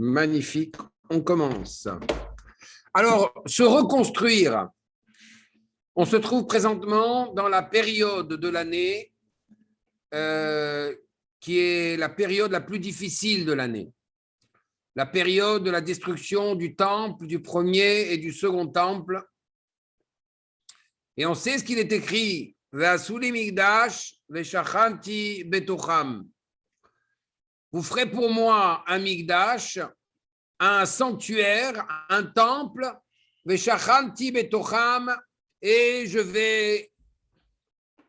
Magnifique, on commence. Alors, se reconstruire, on se trouve présentement dans la période de l'année qui est la période la plus difficile de l'année. La période de la destruction du temple, du premier et du second temple. Et on sait ce qu'il est écrit, Ve'asuli migdash ve'shachanti betocham. Vous ferez pour moi un migdash, un sanctuaire, un temple, ve'shachanti betocham, et je vais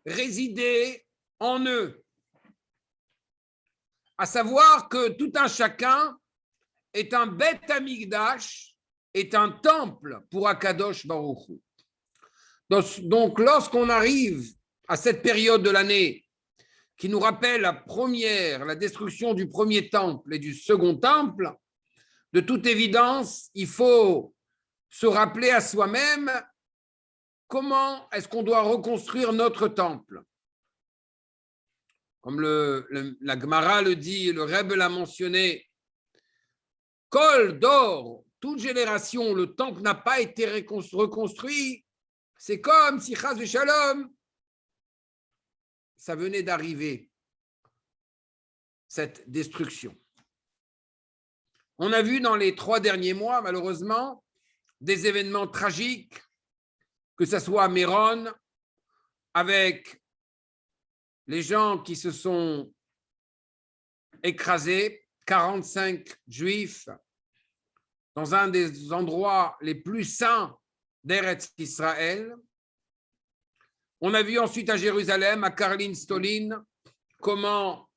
résider en eux. À savoir que tout un chacun est un Beth Hamikdash, est un temple pour Akadosh Baruch Hu. Donc, lorsqu'on arrive à cette période de l'année qui nous rappelle la destruction du premier temple et du second temple, de toute évidence, il faut se rappeler à soi-même comment est-ce qu'on doit reconstruire notre temple. Comme la Gemara le dit, le Rebbe l'a mentionné, Kol d'or, toute génération, le temple n'a pas été reconstruit. C'est comme si Chas v'Shalom, ça venait d'arriver, cette destruction. On a vu dans les 3 derniers mois, malheureusement, des événements tragiques, que ce soit à Méron, avec les gens qui se sont écrasés, 45 juifs, dans un des endroits les plus saints d'Eretz Israël. On a vu ensuite à Jérusalem, à Karlin Stolin, comment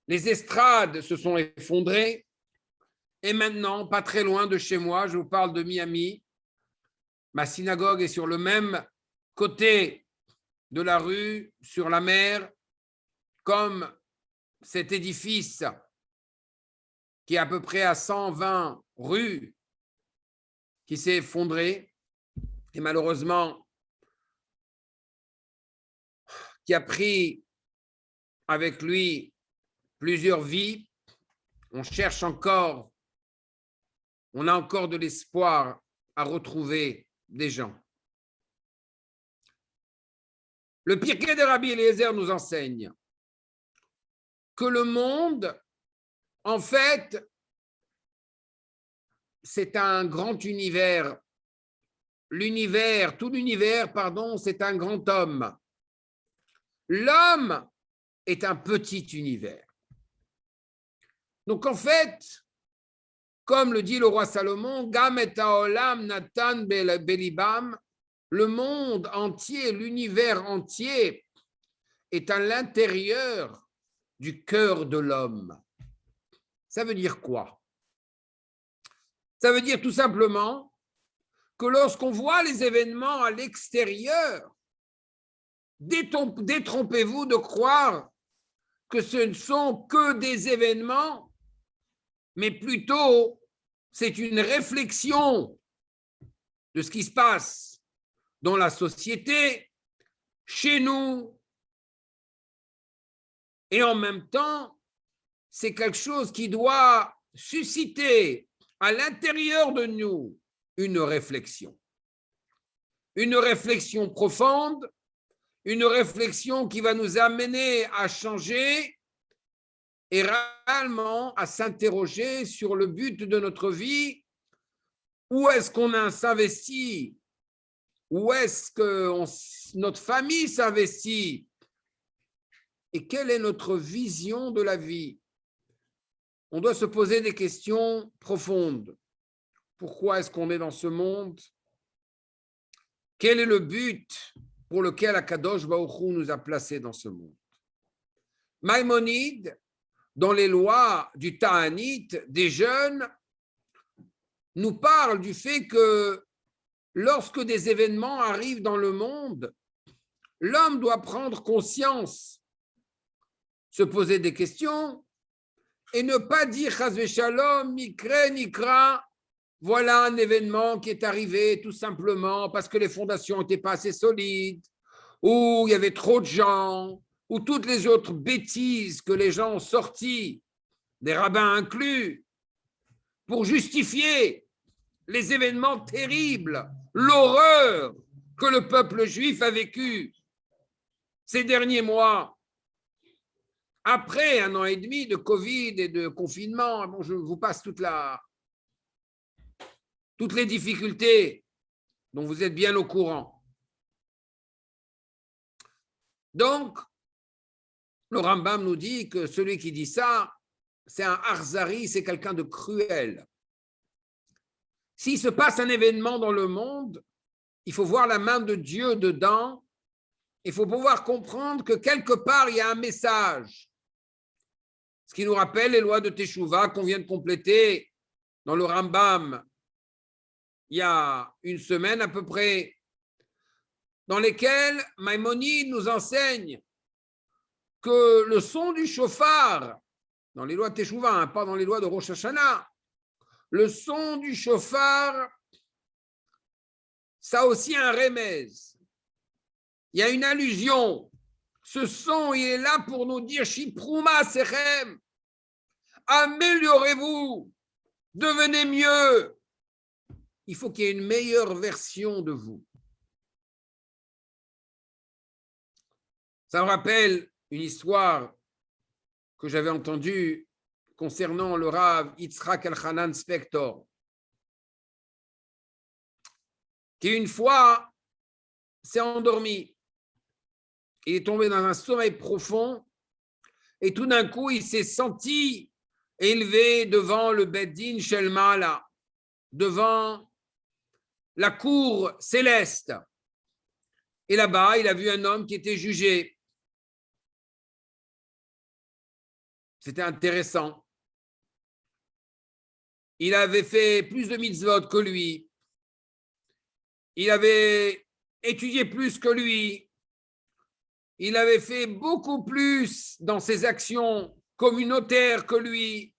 les estrades se sont effondrées. Et maintenant, pas très loin de chez moi, je vous parle de Miami, ma synagogue est sur le même côté de la rue, sur la mer, comme cet édifice qui est à peu près à 120 rues, qui s'est effondré et malheureusement qui a pris avec lui plusieurs vies. On cherche encore, on a encore de l'espoir à retrouver des gens. Le Pirkei de Rabbi Eliezer nous enseigne que le monde, en fait, c'est un grand univers. Tout l'univers, c'est un grand homme. L'homme est un petit univers. Donc, en fait, comme le dit le roi Salomon, Gam et haolam natan belibam, le monde entier, l'univers entier est à l'intérieur du cœur de l'homme. Ça veut dire quoi? Ça veut dire tout simplement que lorsqu'on voit les événements à l'extérieur, détrompez-vous de croire que ce ne sont que des événements, mais plutôt c'est une réflexion de ce qui se passe dans la société, chez nous, et en même temps, c'est quelque chose qui doit susciter à l'intérieur de nous une réflexion profonde, une réflexion qui va nous amener à changer et réellement à s'interroger sur le but de notre vie. Où est-ce qu'on s'investit? Où est-ce que notre famille s'investit? Et quelle est notre vision de la vie? On doit se poser des questions profondes. Pourquoi est-ce qu'on est dans ce monde? Quel est le but pour lequel Akadosh Baruch Hu nous a placés dans ce monde? Maïmonide, dans les lois du Ta'anit, des jeunes, nous parle du fait que lorsque des événements arrivent dans le monde, l'homme doit prendre conscience, se poser des questions et ne pas dire Chas v'Shalom, Mikre, Nikra, voilà un événement qui est arrivé tout simplement parce que les fondations n'étaient pas assez solides, ou il y avait trop de gens, ou toutes les autres bêtises que les gens ont sorties, des rabbins inclus. pour justifier les événements terribles, l'horreur que le peuple juif a vécu ces derniers mois. Après 1 an et demi de Covid et de confinement, bon, je vous passe toutes les difficultés dont vous êtes bien au courant. Donc, le Rambam nous dit que celui qui dit ça, c'est un Arzari, c'est quelqu'un de cruel. S'il se passe un événement dans le monde, il faut voir la main de Dieu dedans. Il faut pouvoir comprendre que quelque part, il y a un message. Ce qui nous rappelle les lois de Teshuvah qu'on vient de compléter dans le Rambam il y a une semaine à peu près, dans lesquelles Maïmonide nous enseigne que le son du chauffard, dans les lois de Teshuvah, pas dans les lois de Rosh Hashanah, le son du chauffard, ça a aussi un remez. Il y a une allusion. Ce son, il est là pour nous dire Shiprouma Sechem, améliorez-vous, devenez mieux. Il faut qu'il y ait une meilleure version de vous. Ça me rappelle une histoire que j'avais entendue concernant le Rav Yitzhak Elchanan Spector, qui une fois s'est endormi. Il est tombé dans un sommeil profond et tout d'un coup, il s'est senti élevé devant le Beddin Shel Ma'ala, devant la cour céleste. Et là-bas, il a vu un homme qui était jugé. C'était intéressant. Il avait fait plus de mitzvot que lui. Il avait étudié plus que lui. Il avait fait beaucoup plus dans ses actions communautaires que lui.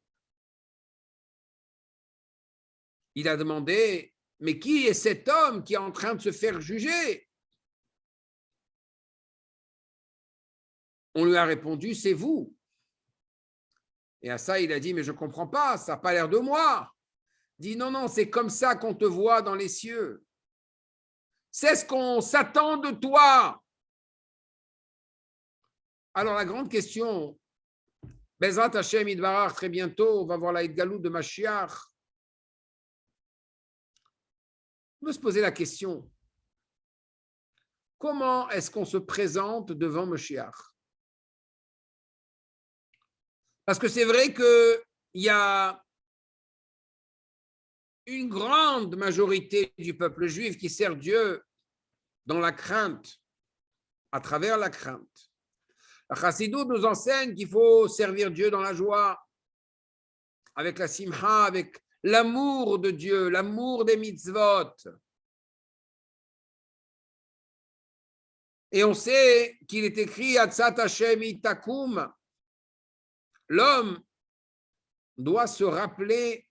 Il a demandé, mais qui est cet homme qui est en train de se faire juger? On lui a répondu, c'est vous. Et à ça, il a dit, mais je ne comprends pas, ça n'a pas l'air de moi. Il dit, non, non, c'est comme ça qu'on te voit dans les cieux. C'est ce qu'on s'attend de toi. Alors, la grande question, Bezrat Hashem Idbarach, très bientôt, on va voir la Idgalou de Mashiach. On peut se poser la question, comment est-ce qu'on se présente devant Mashiach? Parce que c'est vrai qu'il y a une grande majorité du peuple juif qui sert Dieu dans la crainte, à travers la crainte. La Chassidut nous enseigne qu'il faut servir Dieu dans la joie, avec la simcha, avec l'amour de Dieu, l'amour des mitzvot. Et on sait qu'il est écrit Atzat Hashem itakum. L'homme doit se rappeler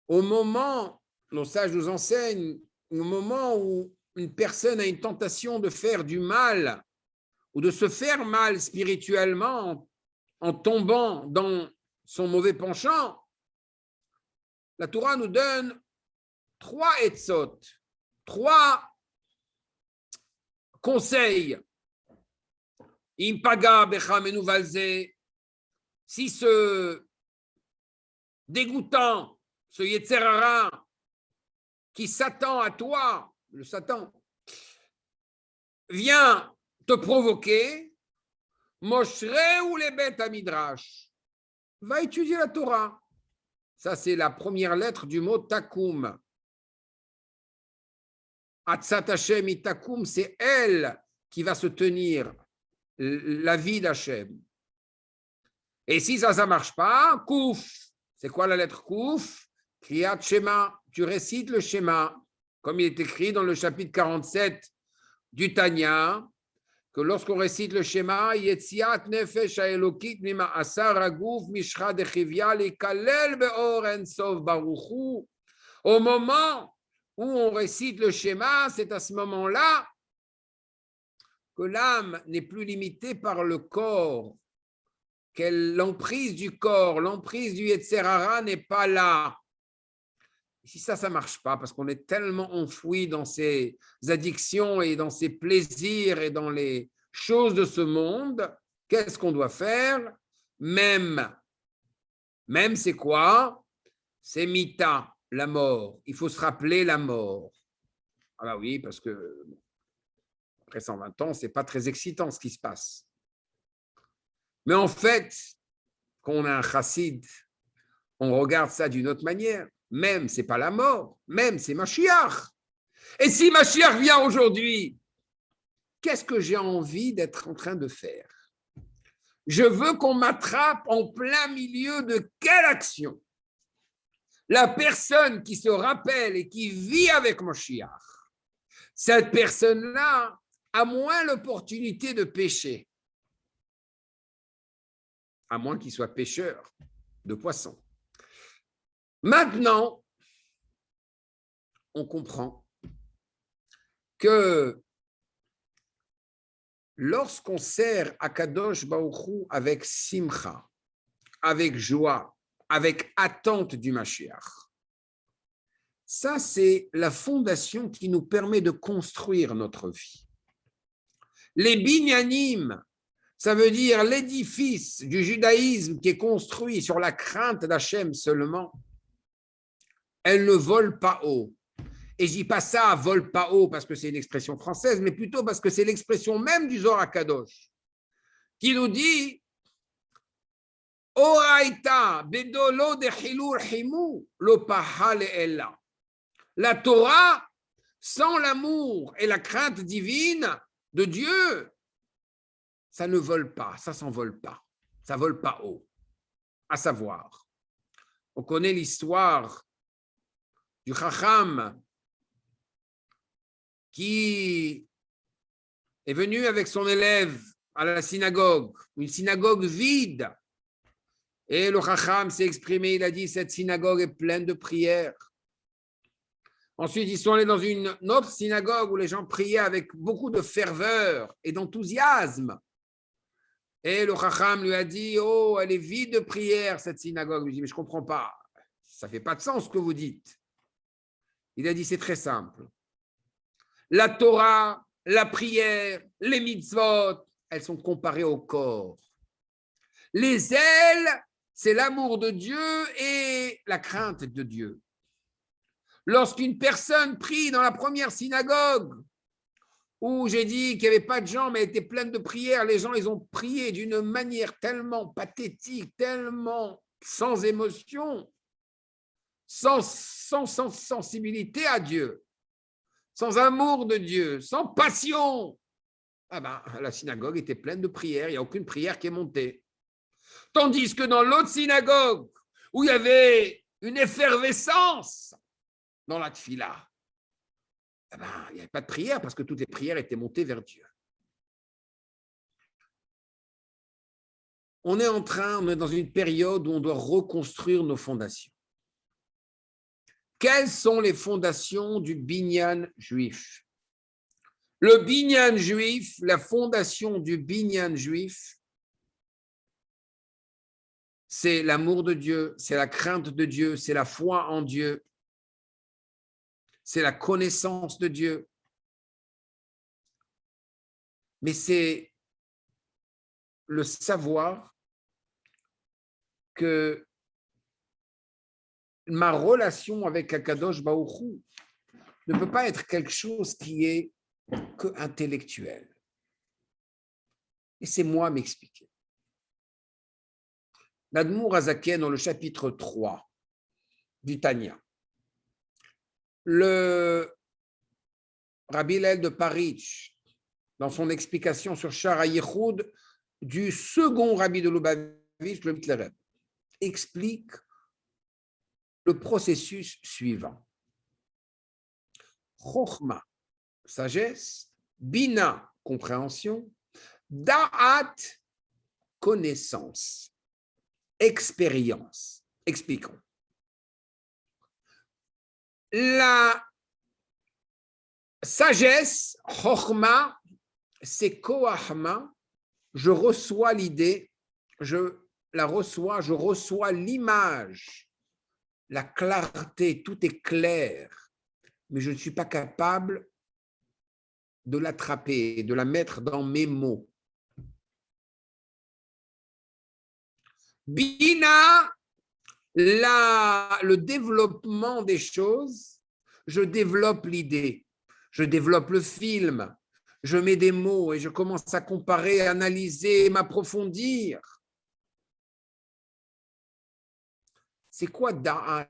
au moment, nos sages nous enseignent, au moment où une personne a une tentation de faire du mal ou de se faire mal spirituellement en tombant dans son mauvais penchant, la Torah nous donne 3 etzot, 3 conseils. Impaga bechamenu valze, si ce dégoûtant, ce Yetzer Hara qui s'attend à toi, le Satan, vient te provoquer, Moshre ou les bêtes à Midrash, va étudier la Torah. Ça, c'est la première lettre du mot takum. Atzat Hashem itakum, c'est elle qui va se tenir la vie d'Hachem. Et si ça ne marche pas, Kouf. C'est quoi la lettre Kouf? Kriyat Shema. Tu récites le schéma, comme il est écrit dans le chapitre 47 du Tanya, que lorsqu'on récite le schéma, Yetziat nefesh haelokit mima asar aguf mishra dechivya lekalel beor ensof baruchu. Au moment où on récite le schéma, c'est à ce moment-là que l'âme n'est plus limitée par le corps, l'emprise du corps, l'emprise du Yetzer Hara n'est pas là. Si ça ne marche pas, parce qu'on est tellement enfoui dans ces addictions et dans ces plaisirs et dans les choses de ce monde, qu'est-ce qu'on doit faire? Même, c'est quoi? C'est Mita, la mort. Il faut se rappeler la mort. Ah bah oui, parce que après 120 ans, ce n'est pas très excitant ce qui se passe. Mais en fait, quand on a un chassid, on regarde ça d'une autre manière. Même, ce n'est pas la mort. Même, c'est Mashiach. Et si Mashiach vient aujourd'hui, qu'est-ce que j'ai envie d'être en train de faire? Je veux qu'on m'attrape en plein milieu de quelle action? La personne qui se rappelle et qui vit avec Mashiach, cette personne-là a moins l'opportunité de pécher, à moins qu'il soit pêcheur de poissons. Maintenant, on comprend que lorsqu'on sert Akadosh Baruch Hu avec simcha, avec joie, avec attente du Mashiach, ça c'est la fondation qui nous permet de construire notre vie. Les binyanim, ça veut dire l'édifice du judaïsme qui est construit sur la crainte d'Hachem seulement, elle ne vole pas haut. Et je dis pas ça, vole pas haut, parce que c'est une expression française, mais plutôt parce que c'est l'expression même du Zohar HaKadosh, qui nous dit Oraita bedolo de chilur himu lo pahal ella. La Torah, sans l'amour et la crainte divine de Dieu, ça ne vole pas, ça s'envole pas, ça vole pas haut. À savoir, on connaît l'histoire du Chacham qui est venu avec son élève à la synagogue, une synagogue vide. Et le Chacham s'est exprimé, il a dit, cette synagogue est pleine de prières. Ensuite, ils sont allés dans une autre synagogue où les gens priaient avec beaucoup de ferveur et d'enthousiasme. Et le Chacham lui a dit, oh, elle est vide de prières, cette synagogue. Il lui dit, mais je ne comprends pas, ça ne fait pas de sens ce que vous dites. Il a dit, c'est très simple. La Torah, la prière, les mitzvot, elles sont comparées au corps. Les ailes, c'est l'amour de Dieu et la crainte de Dieu. Lorsqu'une personne prie dans la première synagogue, où j'ai dit qu'il n'y avait pas de gens, mais elle était pleine de prières, les gens, ils ont prié d'une manière tellement pathétique, tellement sans émotion, sans sensibilité à Dieu, sans amour de Dieu, sans passion. Ah ben, la synagogue était pleine de prières, il n'y a aucune prière qui est montée. Tandis que dans l'autre synagogue, où il y avait une effervescence dans la tfila, eh ben, il n'y avait pas de prière parce que toutes les prières étaient montées vers Dieu. On est dans une période où on doit reconstruire nos fondations. Quelles sont les fondations du binyan juif? Le binyan juif, la fondation du binyan juif, c'est l'amour de Dieu, c'est la crainte de Dieu, c'est la foi en Dieu, c'est la connaissance de Dieu. Mais c'est le savoir que ma relation avec Akadosh Baruch Hu ne peut pas être quelque chose qui est que intellectuel. Laissez-moi m'expliquer. L'Admour Hazaken, dans le chapitre 3 du Tanya, le Rabbi Hillel de Paritch, dans son explication sur Shara Yehoud du second Rabbi de Lubavitch, le Mitlereb, explique le processus suivant. Chochma, sagesse, Bina, compréhension, Da'at, connaissance, expérience. Expliquons. La sagesse, Chochma, c'est Koachma, je reçois l'idée, je je reçois l'image, la clarté, tout est clair, mais je ne suis pas capable de l'attraper, de la mettre dans mes mots. Bina, le développement des choses, je développe l'idée, je développe le film, je mets des mots et je commence à comparer, analyser, m'approfondir. C'est quoi da'at?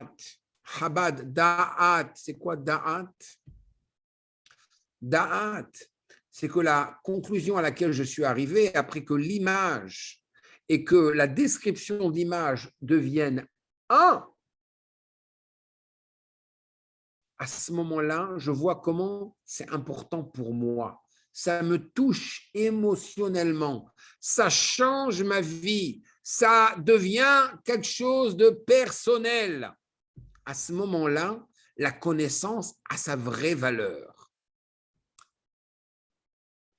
Chabad, da'at, c'est quoi da'at? Da'at, c'est que la conclusion à laquelle je suis arrivé, après que l'image et que la description d'image deviennent un, à ce moment-là, je vois comment c'est important pour moi. Ça me touche émotionnellement. Ça change ma vie. Ça devient quelque chose de personnel. À ce moment-là, la connaissance a sa vraie valeur.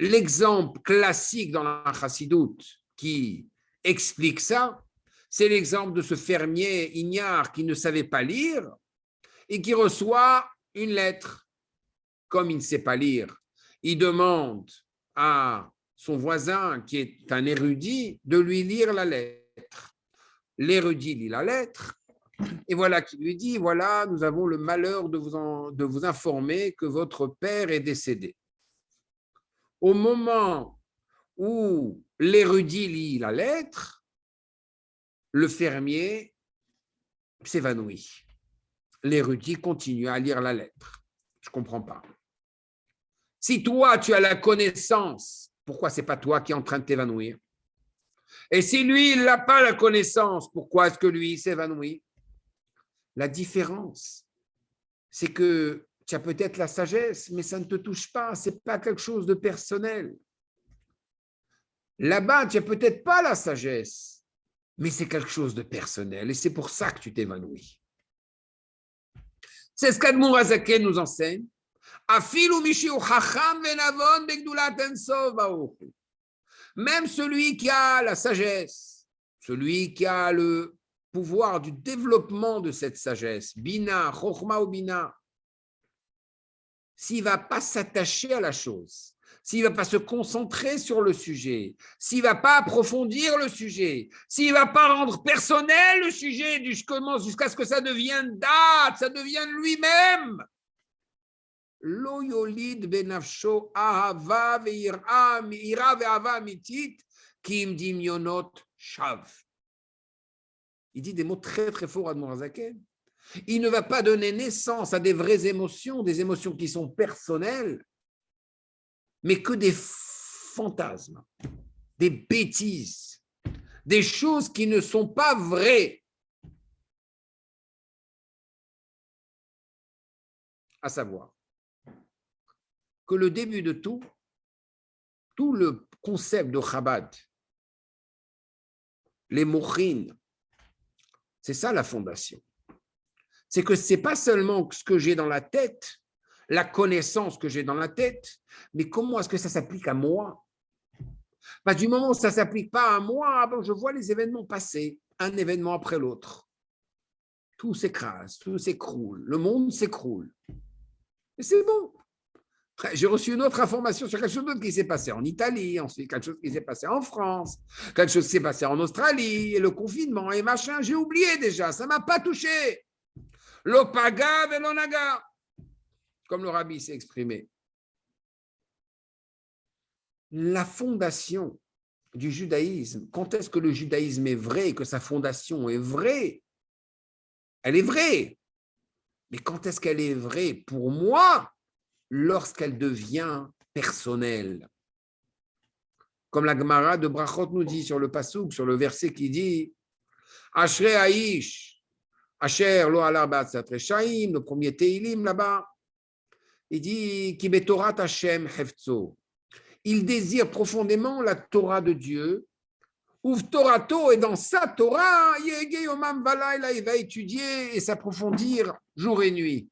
L'exemple classique dans la chassidoute qui explique ça, c'est l'exemple de ce fermier ignare qui ne savait pas lire et qui reçoit une lettre. Comme il ne sait pas lire, il demande à son voisin, qui est un érudit, de lui lire la lettre. L'érudit lit la lettre, et voilà qu'il lui dit, voilà, nous avons le malheur de vous informer que votre père est décédé. Au moment où l'érudit lit la lettre, le fermier s'évanouit. L'érudit continue à lire la lettre. Je ne comprends pas. Si toi, tu as la connaissance, pourquoi ce n'est pas toi qui es en train de t'évanouir? Et si lui, il n'a pas la connaissance, pourquoi est-ce que lui s'évanouit? La différence, c'est que tu as peut-être la sagesse, mais ça ne te touche pas, ce n'est pas quelque chose de personnel. Là-bas, tu n'as peut-être pas la sagesse, mais c'est quelque chose de personnel, et c'est pour ça que tu t'évanouis. C'est ce qu'Admour Hazaken nous enseigne. Même celui qui a la sagesse, celui qui a le pouvoir du développement de cette sagesse, Bina, Chochma ou Bina, s'il ne va pas s'attacher à la chose, s'il ne va pas se concentrer sur le sujet, s'il ne va pas approfondir le sujet, s'il ne va pas rendre personnel le sujet jusqu'à ce que ça devienne date, ça devienne lui-même, Lo yolid benafsho ahava ve'ira ve'ava amitit kim dimyonot shav. Il dit des mots très très forts à Admour Hazaken. Il ne va pas donner naissance à des vraies émotions, des émotions qui sont personnelles, mais que des fantasmes, des bêtises, des choses qui ne sont pas vraies. À savoir que le début de tout le concept de Chabad, les mochines, c'est ça la fondation. C'est que ce n'est pas seulement ce que j'ai dans la tête, la connaissance que j'ai dans la tête, mais comment est-ce que ça s'applique à moi? Parce que du moment où ça ne s'applique pas à moi, je vois les événements passer, un événement après l'autre. Tout s'écrase, tout s'écroule, le monde s'écroule. Et c'est bon. J'ai reçu une autre information sur quelque chose d'autre qui s'est passé en Italie, ensuite quelque chose qui s'est passé en France, quelque chose qui s'est passé en Australie, et le confinement et machin, j'ai oublié déjà, ça ne m'a pas touché. L'opaga velonaga, comme le rabbi s'est exprimé. La fondation du judaïsme, quand est-ce que le judaïsme est vrai et que sa fondation est vraie? Elle est vraie. Mais quand est-ce qu'elle est vraie pour moi? Lorsqu'elle devient personnelle. Comme la Gemara de Brachot nous dit sur le passouk, sur le verset qui dit Ashrei Aish, Asher lo ala ba'atzat reshaim, le premier Teilim là-bas, il dit Ki betorat Hashem hefzo. Il désire profondément la Torah de Dieu. Uv Torato, et dans sa Torah, Yege Yomam Valayla, il va étudier et s'approfondir jour et nuit.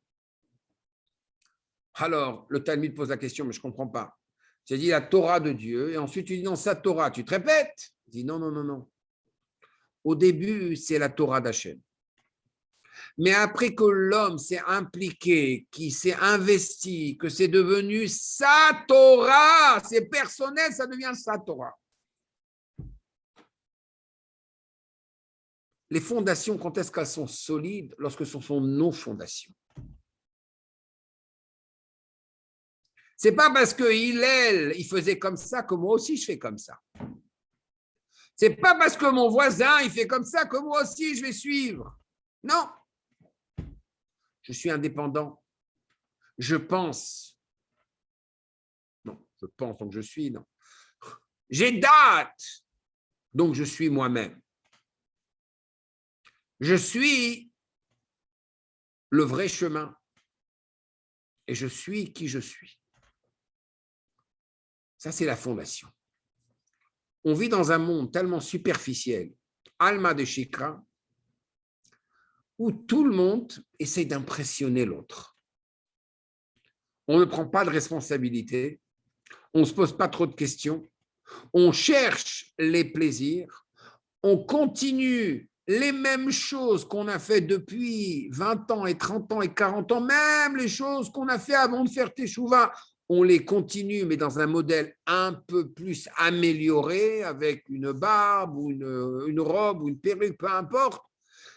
Alors, le Talmud pose la question, mais je ne comprends pas. Tu as dit la Torah de Dieu, et ensuite tu dis dans sa Torah, tu te répètes? Il dit non. Au début, c'est la Torah d'Hachem. Mais après que l'homme s'est impliqué, qu'il s'est investi, que c'est devenu sa Torah, c'est personnel, ça devient sa Torah. Les fondations, quand est-ce qu'elles sont solides? Lorsque ce sont nos fondations. C'est pas parce que il faisait comme ça que moi aussi je fais comme ça. C'est pas parce que mon voisin il fait comme ça que moi aussi je vais suivre. Non. Je suis indépendant. Je pense. Non, je pense donc je suis, non. J'ai date, donc je suis moi-même. Je suis le vrai chemin et je suis qui je suis. Ça, c'est la fondation. On vit dans un monde tellement superficiel, Alma de Shikra, où tout le monde essaie d'impressionner l'autre. On ne prend pas de responsabilité, on ne se pose pas trop de questions, on cherche les plaisirs, on continue les mêmes choses qu'on a fait depuis 20 ans et 30 ans et 40 ans, même les choses qu'on a fait avant de faire Teshuvah, on les continue, mais dans un modèle un peu plus amélioré, avec une barbe ou une robe ou une perruque, peu importe.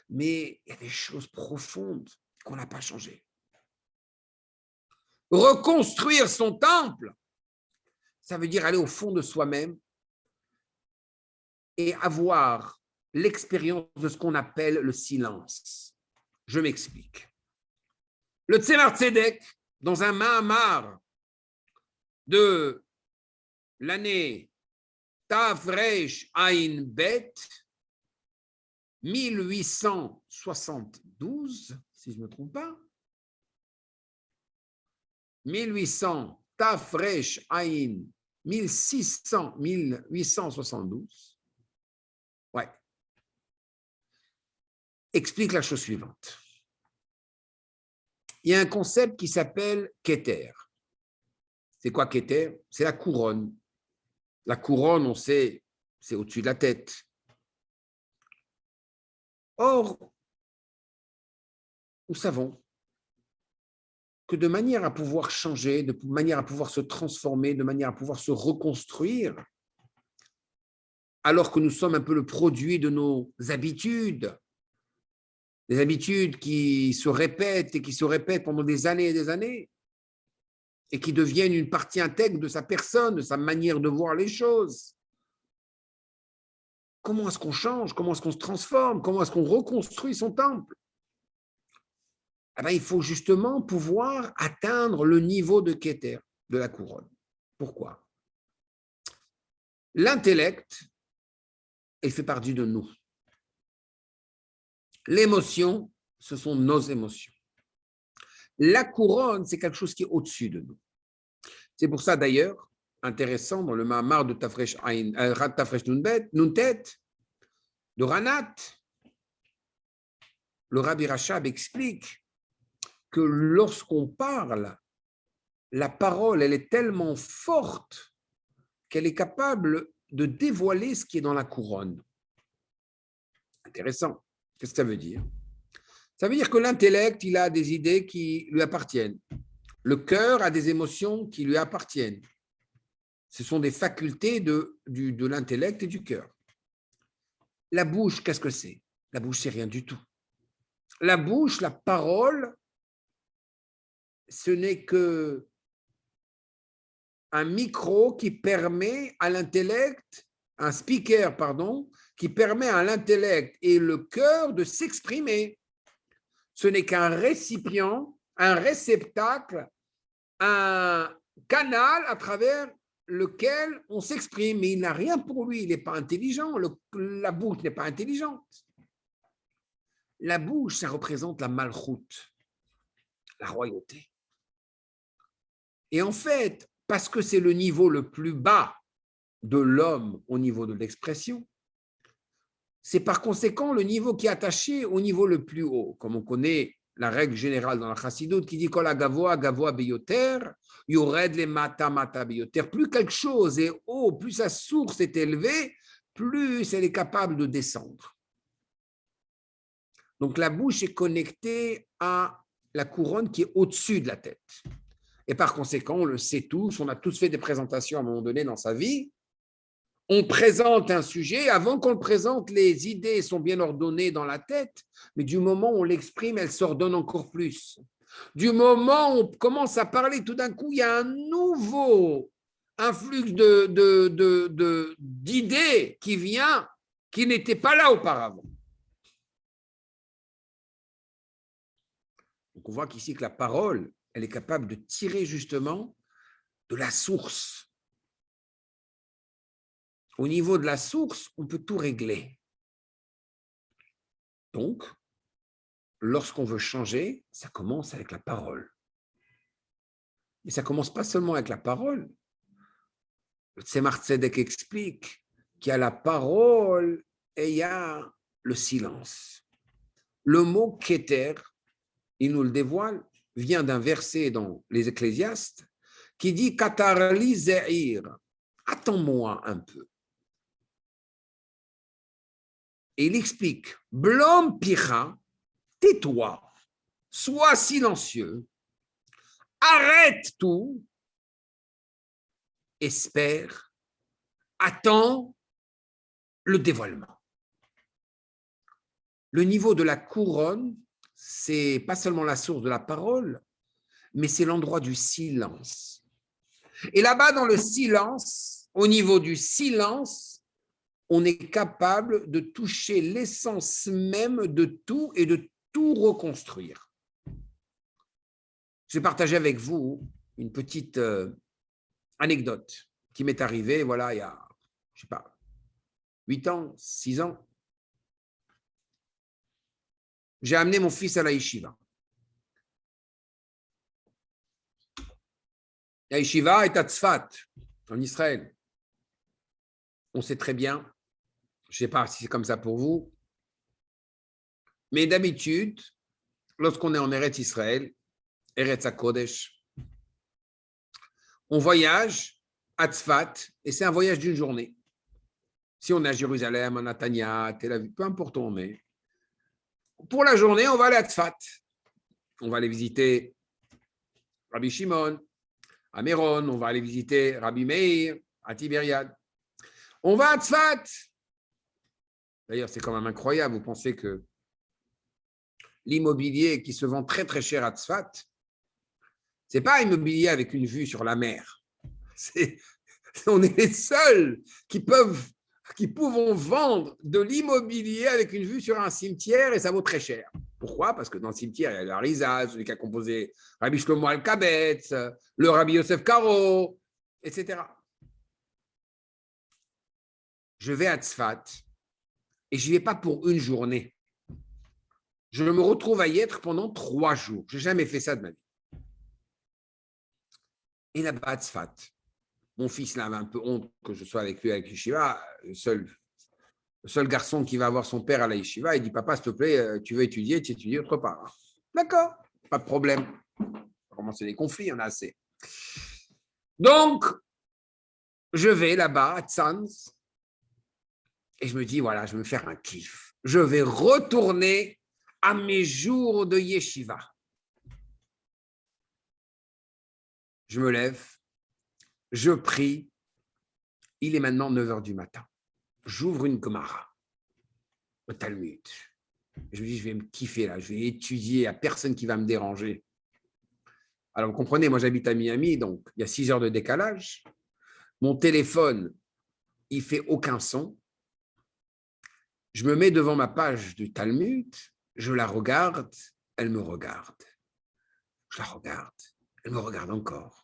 Mais il y a des choses profondes qu'on n'a pas changées. Reconstruire son temple, ça veut dire aller au fond de soi-même et avoir l'expérience de ce qu'on appelle le silence. Je m'explique. Le Tzemar Tzedek, dans un Mahamar de l'année Tafresh Ain Bet, 1872, si je ne me trompe pas, 1800 Tafresh Ain 1872, ouais, explique la chose suivante. Il y a un concept qui s'appelle Keter. C'est quoi Keter? C'est la couronne. La couronne, on sait, c'est au-dessus de la tête. Or, nous savons que de manière à pouvoir changer, de manière à pouvoir se transformer, de manière à pouvoir se reconstruire, alors que nous sommes un peu le produit de nos habitudes, des habitudes qui se répètent et qui se répètent pendant des années et des années, et qui deviennent une partie intègre de sa personne, de sa manière de voir les choses. Comment est-ce qu'on change? Comment est-ce qu'on se transforme? Comment est-ce qu'on reconstruit son temple? Eh bien, il faut justement pouvoir atteindre le niveau de Keter, de la couronne. Pourquoi? L'intellect, il fait partie de nous. L'émotion, ce sont nos émotions. La couronne, c'est quelque chose qui est au-dessus de nous. C'est pour ça d'ailleurs, intéressant, dans le Mahamar de Tafresh Nuntet, de Ranat, le Rabbi Rachab explique que lorsqu'on parle, la parole, elle est tellement forte qu'elle est capable de dévoiler ce qui est dans la couronne. Intéressant. Qu'est-ce que ça veut dire? Ça veut dire que l'intellect, il a des idées qui lui appartiennent. Le cœur a des émotions qui lui appartiennent. Ce sont des facultés de l'intellect et du cœur. La bouche, qu'est-ce que c'est? La bouche, c'est rien du tout. La bouche, la parole, ce n'est que un micro qui permet à l'intellect, un speaker, pardon, qui permet à l'intellect et le cœur de s'exprimer. Ce n'est qu'un récipient, un réceptacle, un canal à travers lequel on s'exprime, mais il n'a rien pour lui, il n'est pas intelligent, la bouche n'est pas intelligente. La bouche, ça représente la malchoute, la royauté. Et en fait, parce que c'est le niveau le plus bas de l'homme au niveau de l'expression, c'est par conséquent le niveau qui est attaché au niveau le plus haut, comme on connaît la règle générale dans la Chassidoute qui dit Kol hagavoa gavoa beyoter, yored le mata mata beyoter. Plus quelque chose est haut, plus sa source est élevée, plus elle est capable de descendre. Donc la bouche est connectée à la couronne qui est au-dessus de la tête. Et par conséquent, on le sait tous, on a tous fait des présentations à un moment donné dans sa vie. On présente un sujet, avant qu'on le présente, les idées sont bien ordonnées dans la tête, mais du moment où on l'exprime, elles s'ordonnent encore plus. Du moment où on commence à parler, tout d'un coup, il y a un nouveau influx d'idées qui vient, qui n'était pas là auparavant. Donc on voit qu'ici que la parole, elle est capable de tirer justement de la source. Au niveau de la source, on peut tout régler. Donc, lorsqu'on veut changer, ça commence avec la parole. Et ça commence pas seulement avec la parole. Le Tzemar Tzedek explique qu'il y a la parole et il y a le silence. Le mot Keter, il nous le dévoile, vient d'un verset dans les Ecclésiastes qui dit Katar li ze'ir, attends-moi un peu. Et il explique Blom picha, tais-toi, sois silencieux, arrête tout, espère, attends le dévoilement. Le niveau de la couronne, c'est pas seulement la source de la parole, mais c'est l'endroit du silence. Et là-bas, dans le silence, au niveau du silence, on est capable de toucher l'essence même de tout et de tout reconstruire. Je vais partager avec vous une petite anecdote qui m'est arrivée, voilà, il y a, je sais pas, 8 ans, 6 ans. J'ai amené mon fils à la yeshiva. La yeshiva est à Tzfat, en Israël. On sait très bien, je ne sais pas si c'est comme ça pour vous, mais d'habitude, lorsqu'on est en Eretz Israël, Eretz HaKodesh, on voyage à Tzfat et c'est un voyage d'une journée. Si on est à Jérusalem, à Natania, Tel Aviv, peu importe où on est, pour la journée, on va aller à Tzfat. On va aller visiter Rabbi Shimon, à Méron, on va aller visiter Rabbi Meir, à Tibériade. On va à Tzfat. D'ailleurs, c'est quand même incroyable. Vous pensez que l'immobilier qui se vend très très cher à Tzfat, ce n'est pas un immobilier avec une vue sur la mer. On est les seuls qui pouvons vendre de l'immobilier avec une vue sur un cimetière et ça vaut très cher. Pourquoi? Parce que dans le cimetière, il y a le Harizal, celui qui a composé Rabbi Shlomo Al-Kabetz, le Rabbi Yosef Karo, etc. Je vais à Tzfat et je n'y vais pas pour une journée. Je me retrouve à y être pendant 3 jours. Je n'ai jamais fait ça de ma vie. Et là-bas à Tzfat, mon fils là avait un peu honte que je sois avec lui à la yeshiva. Le seul garçon qui va voir son père à la yeshiva, il dit, papa, s'il te plaît, tu veux étudier, tu étudies autre part. D'accord, pas de problème. Comment c'est les conflits, il y en a assez. Donc, je vais là-bas à Tzanz et je me dis, voilà, je vais me faire un kiff. Je vais retourner à mes jours de yeshiva. Je me lève, je prie. Il est maintenant 9h du matin. J'ouvre une Gemara, au Talmud. Je me dis, je vais me kiffer là, je vais étudier, il n'y a personne qui va me déranger. Alors, vous comprenez, moi j'habite à Miami, donc il y a 6 heures de décalage. Mon téléphone, il ne fait aucun son. Je me mets devant ma page du Talmud, je la regarde, elle me regarde. Je la regarde, elle me regarde encore.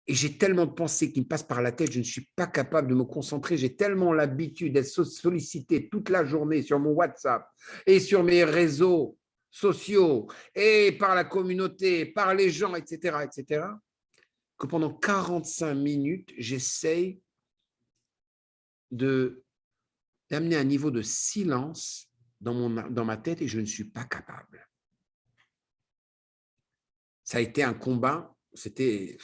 Et j'ai tellement de pensées qui me passent par la tête, je ne suis pas capable de me concentrer. J'ai tellement l'habitude d'être sollicité toute la journée sur mon WhatsApp et sur mes réseaux sociaux et par la communauté, par les gens, etc., que pendant 45 minutes, j'essaye d'amener un niveau de silence dans ma tête et je ne suis pas capable. Ça a été un combat, c'était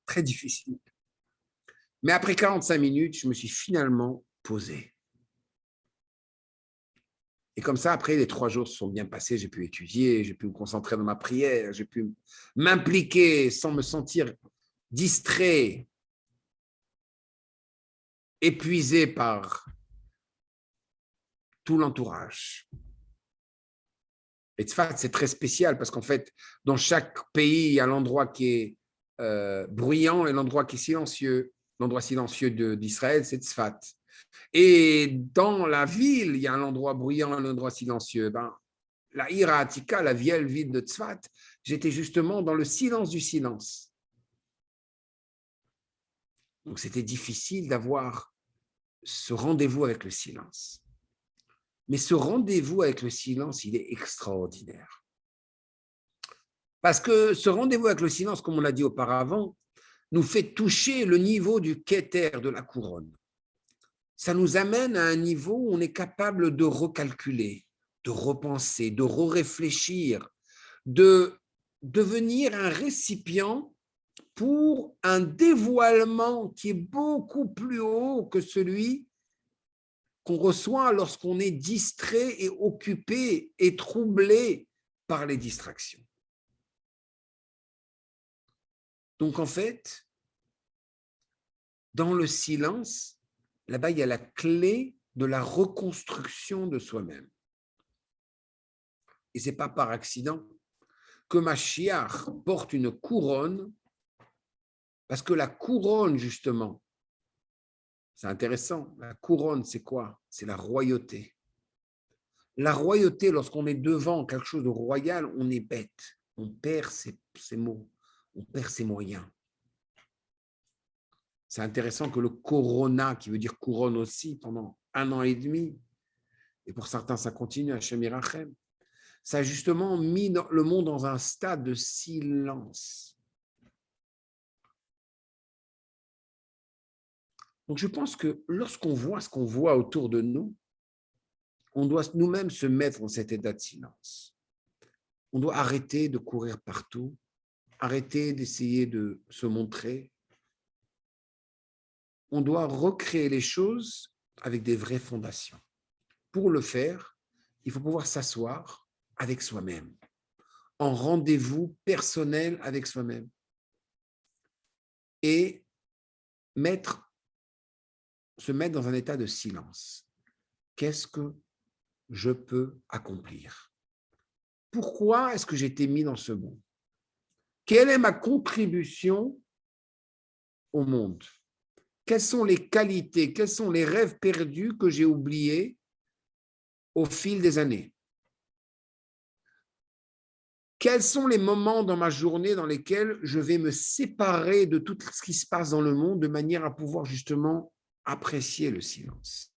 très difficile. Mais après 45 minutes, je me suis finalement posé. Et comme ça, après, les 3 jours se sont bien passés, j'ai pu étudier, j'ai pu me concentrer dans ma prière, j'ai pu m'impliquer sans me sentir distrait, épuisé par tout l'entourage. Et Tzfat, c'est très spécial parce qu'en fait, dans chaque pays, il y a l'endroit qui est bruyant et l'endroit qui est silencieux. L'endroit silencieux d'Israël, c'est Tzfat. Et dans la ville, il y a un endroit bruyant et un endroit silencieux. La Ira Atika, la vieille ville de Tzfat, j'étais justement dans le silence du silence. Donc, c'était difficile d'avoir ce rendez-vous avec le silence. Mais ce rendez-vous avec le silence, il est extraordinaire. Parce que ce rendez-vous avec le silence, comme on l'a dit auparavant, nous fait toucher le niveau du Keter, de la couronne. Ça nous amène à un niveau où on est capable de recalculer, de repenser, de réfléchir, de devenir un récipient pour un dévoilement qui est beaucoup plus haut que celui qu'on reçoit lorsqu'on est distrait et occupé et troublé par les distractions. Donc en fait, dans le silence, là-bas, il y a la clé de la reconstruction de soi-même. Et ce n'est pas par accident que Mashiach porte une couronne, parce que la couronne, justement, c'est intéressant, la couronne, c'est quoi? C'est la royauté. La royauté, lorsqu'on est devant quelque chose de royal, on est bête, on perd ses mots, on perd ses moyens. C'est intéressant que le corona, qui veut dire couronne aussi, pendant 1 an et demi, et pour certains ça continue, Hashem Yirachem, ça a justement mis le monde dans un stade de silence. Donc je pense que lorsqu'on voit ce qu'on voit autour de nous, on doit nous-mêmes se mettre dans cet état de silence. On doit arrêter de courir partout, arrêter d'essayer de se montrer. On doit recréer les choses avec des vraies fondations. Pour le faire, il faut pouvoir s'asseoir avec soi-même, en rendez-vous personnel avec soi-même et se mettre dans un état de silence. Qu'est-ce que je peux accomplir? Pourquoi est-ce que j'ai été mis dans ce monde? Quelle est ma contribution au monde? Quelles sont les qualités, quels sont les rêves perdus que j'ai oubliés au fil des années? Quels sont les moments dans ma journée dans lesquels je vais me séparer de tout ce qui se passe dans le monde de manière à pouvoir justement apprécier le silence?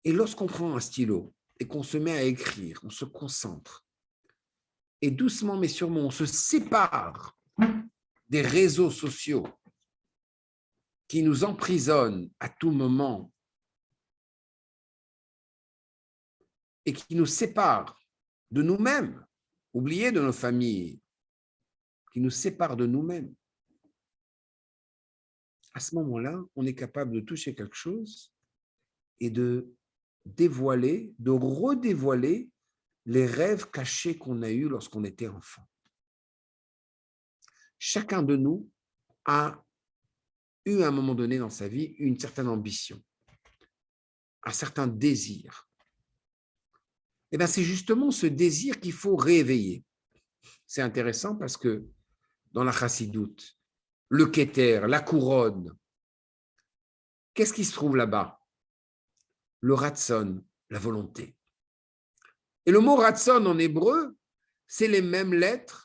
Et lorsqu'on prend un stylo et qu'on se met à écrire, on se concentre et doucement mais sûrement on se sépare des réseaux sociaux qui nous emprisonnent à tout moment et qui nous séparent de nous-mêmes, oubliés de nos familles, qui nous séparent de nous-mêmes. À ce moment-là, on est capable de toucher quelque chose et de dévoiler, de redévoiler les rêves cachés qu'on a eus lorsqu'on était enfant. Chacun de nous a eu à un moment donné dans sa vie une certaine ambition, un certain désir. Et bien c'est justement ce désir qu'il faut réveiller. C'est intéressant parce que dans la chassidoute, le keter, la couronne, qu'est-ce qui se trouve là-bas? Le ratson, la volonté. Et le mot ratson en hébreu, c'est les mêmes lettres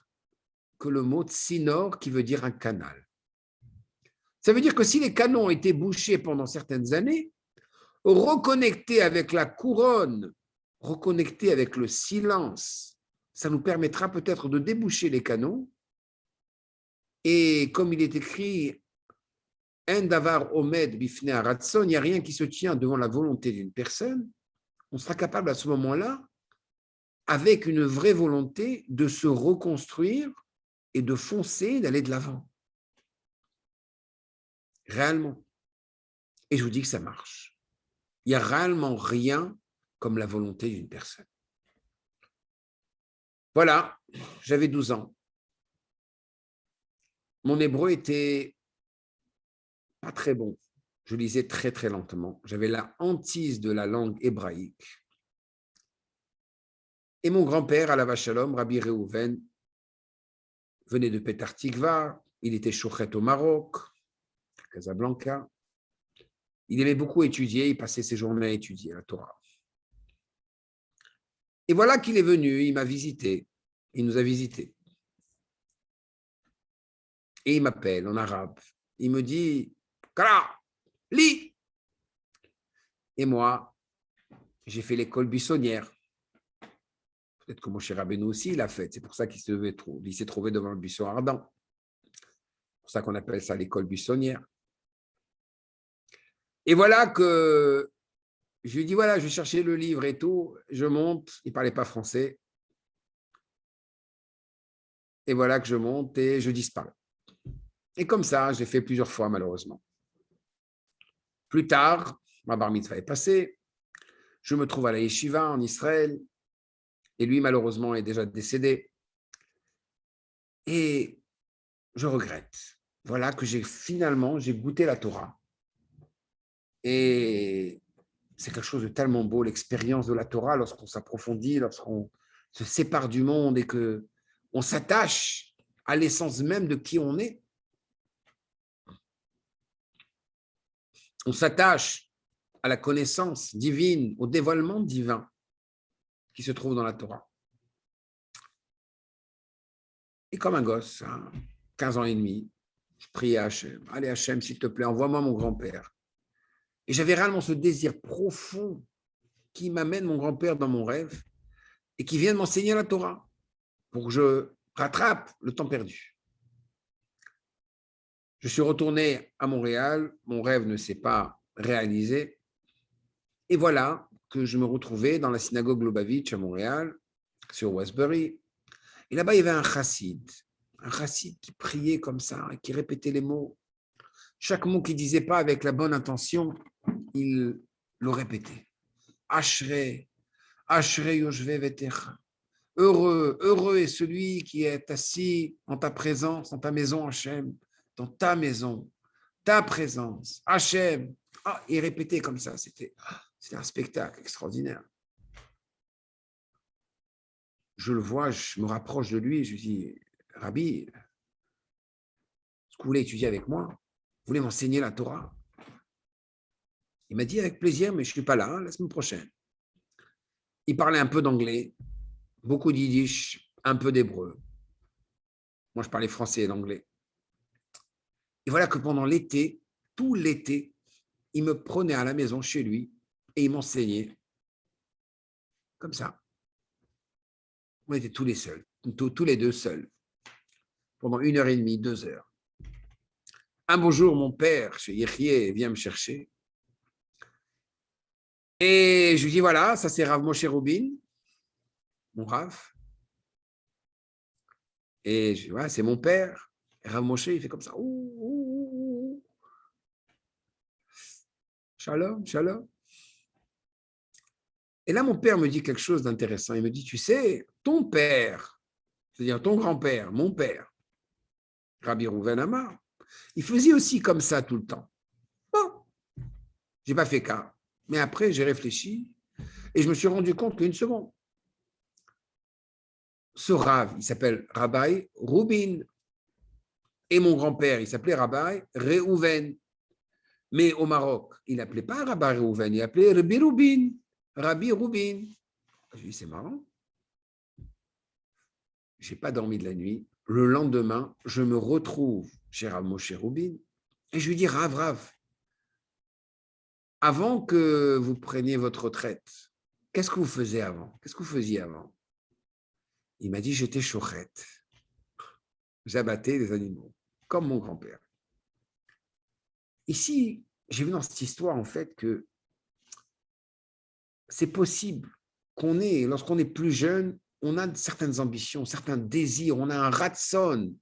que le mot tsinor qui veut dire un canal. Ça veut dire que si les canaux ont été bouchés pendant certaines années, reconnecter avec la couronne, reconnecter avec le silence, ça nous permettra peut-être de déboucher les canaux. Et comme il est écrit, En davar omed bifnei haratson, il n'y a rien qui se tient devant la volonté d'une personne, on sera capable à ce moment-là, avec une vraie volonté, de se reconstruire et de foncer, d'aller de l'avant. Réellement. Et je vous dis que ça marche. Il n'y a réellement rien comme la volonté d'une personne. Voilà, j'avais 12 ans. Mon hébreu était pas très bon. Je lisais très, très lentement. J'avais la hantise de la langue hébraïque. Et mon grand-père, Alav Shalom, Rabbi Reuven, venait de Petar Tikva. Il était chouchet au Maroc, à Casablanca. Il aimait beaucoup étudier. Il passait ses journées à étudier la Torah. Et voilà qu'il est venu. Il m'a visité. Il nous a visités. Et il m'appelle en arabe. Il me dit, Kara, lis. Et moi, j'ai fait l'école buissonnière. Peut-être que Moshe Rabbeinu aussi l'a fait. C'est pour ça qu'il s'est trouvé devant le buisson ardent. C'est pour ça qu'on appelle ça l'école buissonnière. Et voilà que je lui dis, voilà, je vais chercher le livre et tout. Je monte. Il ne parlait pas français. Et voilà que je monte et je disparais. Et comme ça, j'ai fait plusieurs fois, malheureusement. Plus tard, ma bar mitzvah est passée. Je me trouve à la yeshiva en Israël. Et lui, malheureusement, est déjà décédé. Et je regrette. Voilà que j'ai goûté la Torah. Et c'est quelque chose de tellement beau, l'expérience de la Torah, lorsqu'on s'approfondit, lorsqu'on se sépare du monde et qu'on s'attache à l'essence même de qui on est. On s'attache à la connaissance divine, au dévoilement divin qui se trouve dans la Torah. Et comme un gosse, 15 ans et demi, je priais à Hachem. Allez Hachem, s'il te plaît, envoie-moi mon grand-père. Et j'avais réellement ce désir profond qui m'amène mon grand-père dans mon rêve et qui vient de m'enseigner la Torah pour que je rattrape le temps perdu. Je suis retourné à Montréal, mon rêve ne s'est pas réalisé. Et voilà que je me retrouvais dans la synagogue Lubavitch à Montréal, sur Westbury. Et là-bas, il y avait un chassid qui priait comme ça, qui répétait les mots. Chaque mot qu'il ne disait pas avec la bonne intention, il le répétait. Ashrei, Ashrei Yoshve Vetecha. Heureux, heureux est celui qui est assis en ta présence, dans ta maison, Hachem, dans ta maison, ta présence, Hachem. Il répétait comme ça, c'était un spectacle extraordinaire. Je le vois, je me rapproche de lui, je lui dis, Rabbi, est-ce que vous voulez étudier avec moi? Vous voulez m'enseigner la Torah? Il m'a dit, avec plaisir, mais je ne suis pas là, la semaine prochaine. Il parlait un peu d'anglais, beaucoup d'yiddish, un peu d'hébreu. Moi, je parlais français et l'anglais. Et voilà que pendant l'été, tout l'été, il me prenait à la maison chez lui et il m'enseignait comme ça. On était tous les deux seuls, pendant 1h30, 2 heures. Un beau jour, mon père, chez Yechie, vient me chercher. Et je lui dis, voilà, ça c'est Rav Moshe Rubin, mon Rav. Et je dis, voilà, c'est mon père. Et Rav Moshe, il fait comme ça. Ouh. Shalom, shalom. Et là, mon père me dit quelque chose d'intéressant. Il me dit, tu sais, ton père, c'est-à-dire ton grand-père, mon père, Rabbi Reuven Amar, il faisait aussi comme ça tout le temps. Bon, je n'ai pas fait cas. Mais après, j'ai réfléchi et je me suis rendu compte qu'une seconde, ce Rav, il s'appelle Rabbi Rubin. Et mon grand-père, il s'appelait Rabbi Reuven. Mais au Maroc, il n'appelait pas Rabbi Reuven, il appelait Rabbi Rubin. Rabbi Rubin. Je lui dis, c'est marrant. Je n'ai pas dormi de la nuit. Le lendemain, je me retrouve chez Rav Moshe Rubin et je lui dis, Rav, avant que vous preniez votre retraite, qu'est-ce que vous faisiez avant? Qu'est-ce que vous faisiez avant? Il m'a dit, j'étais chouchette. J'abattais les animaux, comme mon grand-père. Ici, j'ai vu dans cette histoire, en fait, que c'est possible qu'on ait, lorsqu'on est plus jeune, on a certaines ambitions, certains désirs, on a un ratson.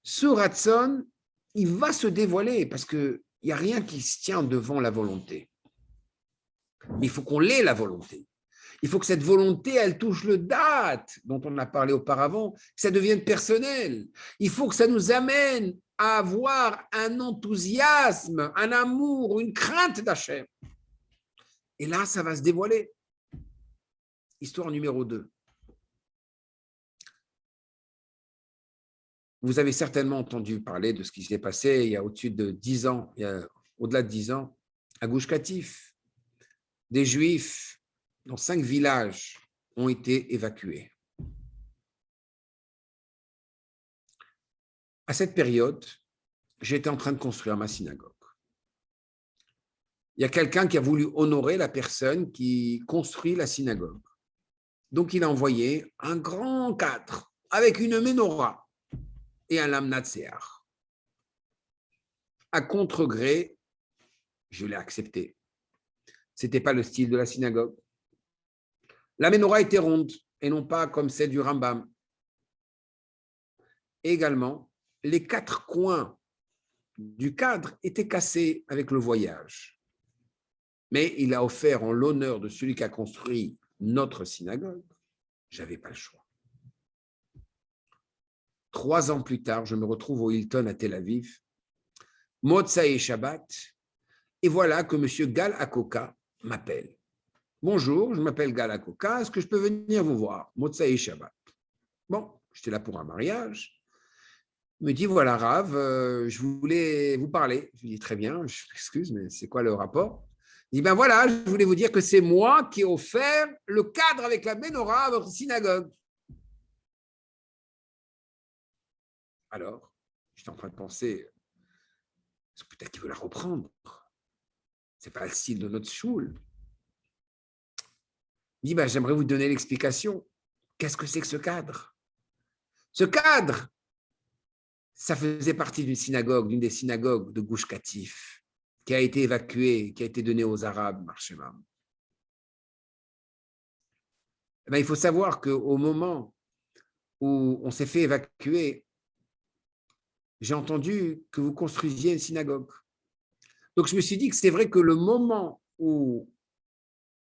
Ce ratson, il va se dévoiler parce qu'il n'y a rien qui se tient devant la volonté. Mais il faut qu'on l'ait, la volonté. Il faut que cette volonté, elle touche le date dont on a parlé auparavant, que ça devienne personnel. Il faut que ça nous amène à avoir un enthousiasme, un amour, une crainte d'Hachem. Et là, ça va se dévoiler. Histoire numéro 2. Vous avez certainement entendu parler de ce qui s'est passé il y a au-dessus de 10 ans, il y a au-delà de 10 ans, à Gush Katif. Des Juifs dans 5 villages ont été évacués. À cette période, j'étais en train de construire ma synagogue. Il y a quelqu'un qui a voulu honorer la personne qui construit la synagogue. Donc, il a envoyé un grand cadre avec une menorah et un lamnatsear. À contre-gré, je l'ai accepté. Ce n'était pas le style de la synagogue. La menorah était ronde et non pas comme celle du Rambam. Et également, les 4 coins du cadre étaient cassés avec le voyage. Mais il a offert en l'honneur de celui qui a construit notre synagogue. Je n'avais pas le choix. 3 ans plus tard, je me retrouve au Hilton à Tel Aviv, Motsai Shabbat, et voilà que M. Gal Akoka m'appelle. Bonjour, je m'appelle Gal Akoka, est-ce que je peux venir vous voir? Motsai Shabbat. Bon, j'étais là pour un mariage. Il me dit, voilà Rav, je voulais vous parler. Je lui dis, très bien, je m'excuse, mais c'est quoi le rapport? Il dit, ben voilà, je voulais vous dire que c'est moi qui ai offert le cadre avec la menorah à votre synagogue. Alors, j'étais en train de penser, peut-être qu'il veut la reprendre. Ce n'est pas le style de notre choule. Il dit, ben, j'aimerais vous donner l'explication. Qu'est-ce que c'est que ce cadre? Ce cadre, ça faisait partie d'une synagogue, d'une des synagogues de Gush Katif, qui a été évacuée, qui a été donnée aux Arabes, Marchemam. Ben, il faut savoir qu'au moment où on s'est fait évacuer, j'ai entendu que vous construisiez une synagogue. Donc, je me suis dit que c'est vrai que le moment où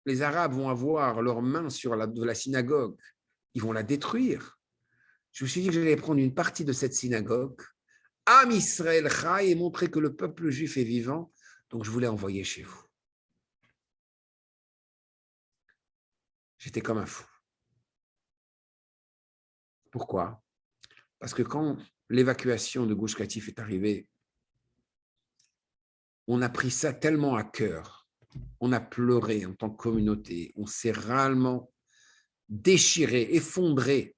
les Arabes vont avoir leurs mains sur la synagogue, ils vont la détruire. Je me suis dit que j'allais prendre une partie de cette synagogue, Am Israël Chai, et montrer que le peuple juif est vivant. Donc, je voulais envoyer chez vous. J'étais comme un fou. Pourquoi? Parce que quand l'évacuation de Gush Katif est arrivée, on a pris ça tellement à cœur. On a pleuré en tant que communauté. On s'est réellement déchiré, effondré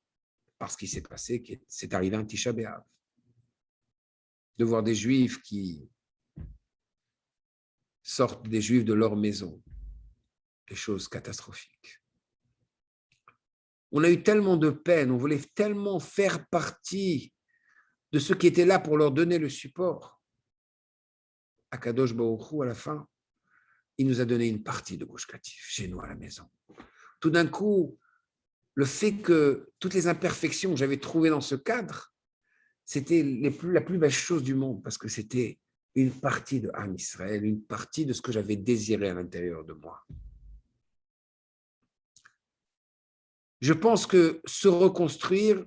par ce qui s'est passé, qui c'est arrivé un Tisha B'Av. De voir des Juifs qui sortent des Juifs de leur maison. Des choses catastrophiques. On a eu tellement de peine, on voulait tellement faire partie de ceux qui étaient là pour leur donner le support. Akadosh Baruch Hu, à la fin, il nous a donné une partie de Gush Katif chez nous à la maison. Tout d'un coup, le fait que toutes les imperfections que j'avais trouvées dans ce cadre, c'était la plus belle chose du monde, parce que c'était une partie de Am Israël, une partie de ce que j'avais désiré à l'intérieur de moi. Je pense que se reconstruire,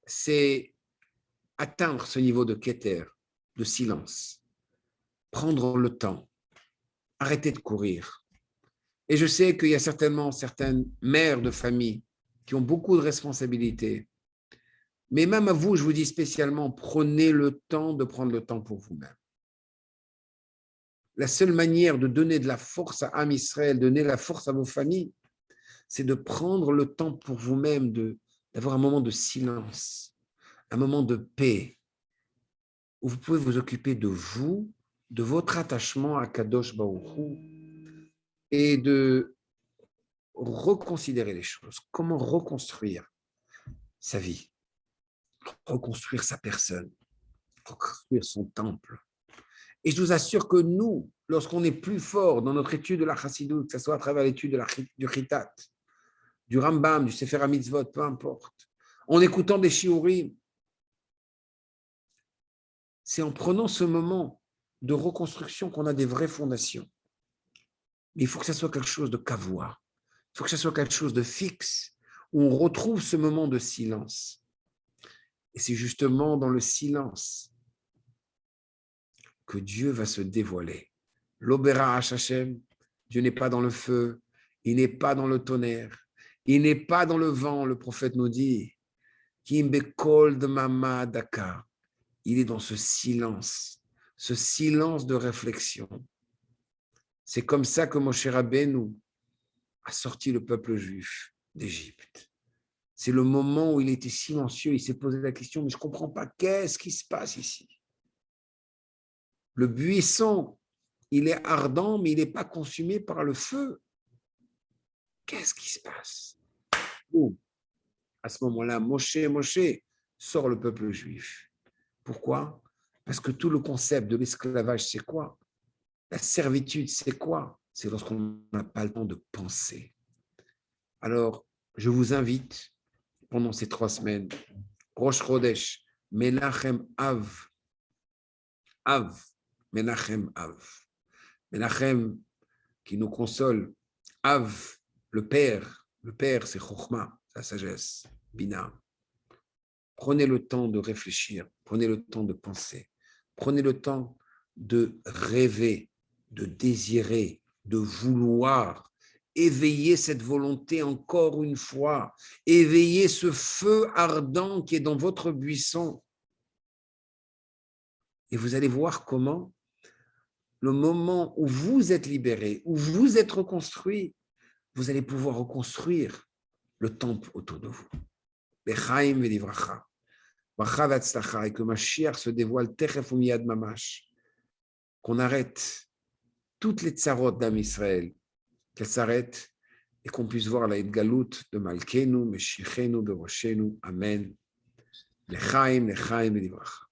c'est atteindre ce niveau de keter, de silence, prendre le temps, arrêter de courir. Et je sais qu'il y a certainement certaines mères de famille qui ont beaucoup de responsabilités. Mais même à vous, je vous dis spécialement, prenez le temps de prendre le temps pour vous-même. La seule manière de donner de la force à Am Israël, donner de la force à vos familles, c'est de prendre le temps pour vous-même, d'avoir un moment de silence, un moment de paix, où vous pouvez vous occuper de vous, de votre attachement à Kadosh Baruch Hu, et de reconsidérer les choses. Comment reconstruire sa vie, reconstruire sa personne, reconstruire son temple. Et je vous assure que nous, lorsqu'on est plus fort dans notre étude de la Chassidut, que ce soit à travers l'étude du Chitat, du Rambam, du Sefer HaMitzvot, peu importe, en écoutant des shiurim, c'est en prenant ce moment de reconstruction, qu'on a des vraies fondations. Mais il faut que ça soit quelque chose de kavua. Il faut que ça soit quelque chose de fixe, où on retrouve ce moment de silence. Et c'est justement dans le silence que Dieu va se dévoiler. L'Obera Hashem, Dieu n'est pas dans le feu, il n'est pas dans le tonnerre, il n'est pas dans le vent, le prophète nous dit. Kim bekol de mama daka. Il est dans ce silence de réflexion. C'est comme ça que Moshe Rabbeinu a sorti le peuple juif d'Égypte. C'est le moment où il était silencieux, il s'est posé la question, mais je ne comprends pas, qu'est-ce qui se passe ici? Le buisson, il est ardent, mais il n'est pas consumé par le feu. Qu'est-ce qui se passe? Boum. À ce moment-là, Moshe sort le peuple juif. Pourquoi? Parce que tout le concept de l'esclavage, c'est quoi? La servitude, c'est quoi? C'est lorsqu'on n'a pas le temps de penser. Alors, je vous invite, pendant ces 3 semaines, Rosh Chodesh, Menachem Av, Menachem Av. Menachem qui nous console, Av, le Père c'est Chokhmah, la sagesse, Bina. Prenez le temps de réfléchir, prenez le temps de penser, prenez le temps de rêver, de désirer, de vouloir, éveiller cette volonté encore une fois, éveiller ce feu ardent qui est dans votre buisson. Et vous allez voir comment le moment où vous êtes libéré, où vous êtes reconstruit, vous allez pouvoir reconstruire le temple autour de vous. Lechaim velivracha. Bracha v'atzlacha, et que Mashiach se dévoile techef umiyad mamash. Qu'on arrête toutes les tsarot d'Am Israël, qu'elles s'arrêtent et qu'on puisse voir la Galout de Malkenu, Meshichenu, Beroshenu. Amen. Lechaim velivracha.